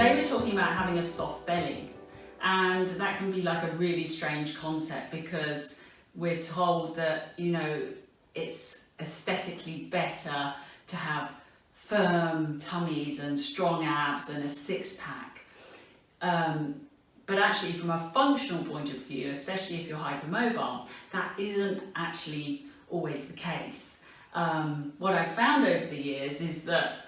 Today we're talking about having a soft belly, and that can be like a really strange concept because we're told that, you know, it's aesthetically better to have firm tummies and strong abs and a six-pack. But actually from a functional point of view, especially if you're hypermobile, that isn't actually always the case. What I've found over the years is that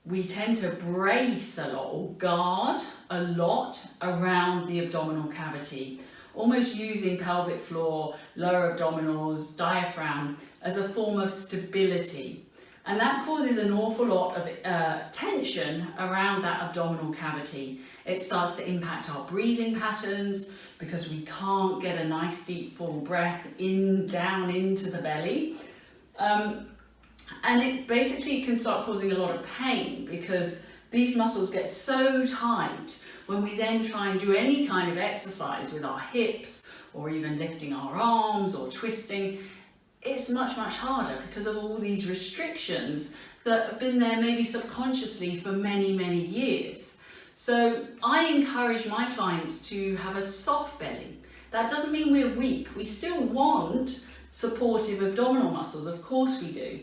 we tend to brace a lot or guard a lot around the abdominal cavity, almost using pelvic floor, lower abdominals, diaphragm as a form of stability. And that causes an awful lot of tension around that abdominal cavity. It starts to impact our breathing patterns because we can't get a nice deep full breath down into the belly. And it basically can start causing a lot of pain because these muscles get so tight when we then try and do any kind of exercise with our hips or even lifting our arms or twisting. It's much, much harder because of all these restrictions that have been there maybe subconsciously for many, many years. So I encourage my clients to have a soft belly. That doesn't mean we're weak. We still want supportive abdominal muscles, of course we do,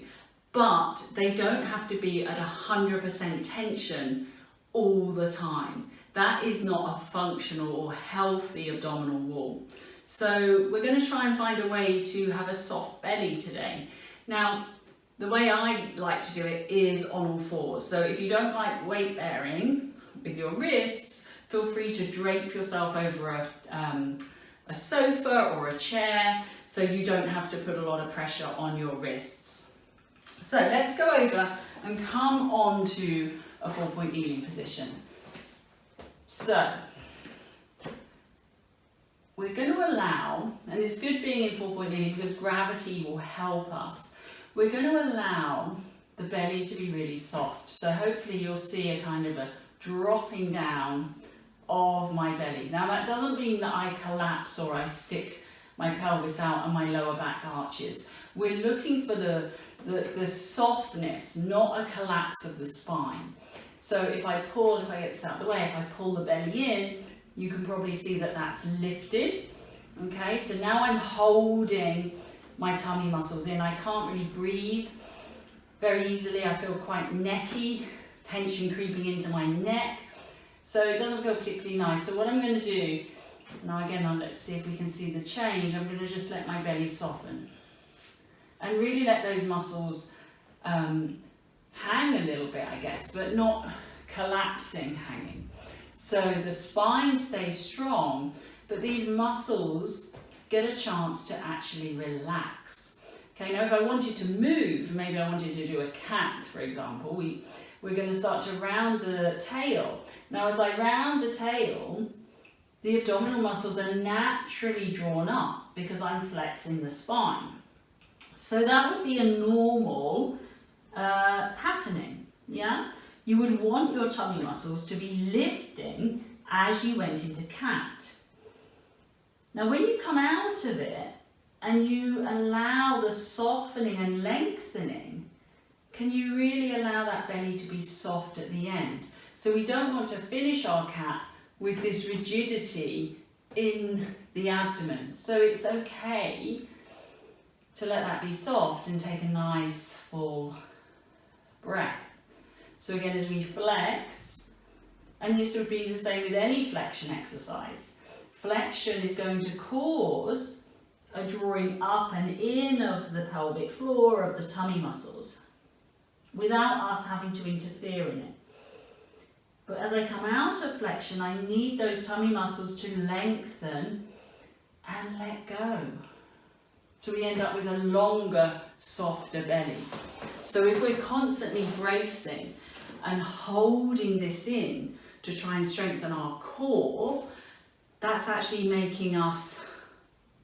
but they don't have to be at 100% tension all the time. That is not a functional or healthy abdominal wall. So we're going to try and find a way to have a soft belly today. Now, the way I like to do it is on all fours. So if you don't like weight bearing with your wrists, feel free to drape yourself over a sofa or a chair so you don't have to put a lot of pressure on your wrists. So let's go over and come on to a 4-point kneeling position. So we're going to allow, and it's good being in 4-point kneeling because gravity will help us. We're going to allow the belly to be really soft. So hopefully you'll see a kind of a dropping down of my belly. Now that doesn't mean that I collapse or I stick my pelvis out and my lower back arches. We're looking for the softness, not a collapse of the spine. So if I get this out of the way, if I pull the belly in, you can probably see that that's lifted. Okay, so now I'm holding my tummy muscles in. I can't really breathe very easily. I feel quite necky, tension creeping into my neck. So it doesn't feel particularly nice. So what I'm going to do, now again, let's see if we can see the change. I'm going to just let my belly soften and really let those muscles hang a little bit, I guess, but not collapsing, hanging. So the spine stays strong, but these muscles get a chance to actually relax. Okay, now if I wanted to move, maybe I wanted to do a cat, for example, we're going to start to round the tail. Now as I round the tail, the abdominal muscles are naturally drawn up because I'm flexing the spine. So that would be a normal patterning, yeah? You would want your tummy muscles to be lifting as you went into cat. Now when you come out of it and you allow the softening and lengthening, can you really allow that belly to be soft at the end? So we don't want to finish our cat with this rigidity in the abdomen. So it's okay to let that be soft and take a nice full breath. So again, as we flex, and this would be the same with any flexion exercise, flexion is going to cause a drawing up and in of the pelvic floor, of the tummy muscles, without us having to interfere in it. But as I come out of flexion, I need those tummy muscles to lengthen and let go. So we end up with a longer, softer belly. So if we're constantly bracing and holding this in to try and strengthen our core, that's actually making us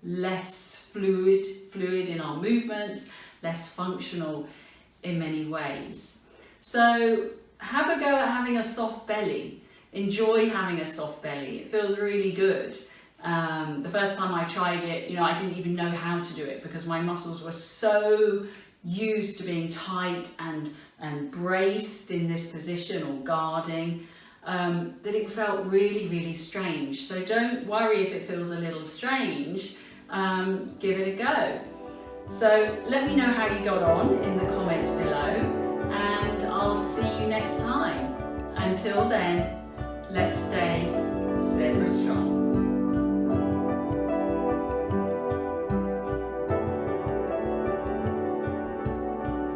less fluid in our movements, less functional in many ways. So have a go at having a soft belly. Enjoy having a soft belly. It feels really good. The first time I tried it, I didn't even know how to do it because my muscles were so used to being tight and braced in this position or guarding. that it felt really, really strange. So don't worry if it feels a little strange, give it a go. So let me know how you got on in the comments below, and I'll see you next time. Until then, let's stay zebra strong.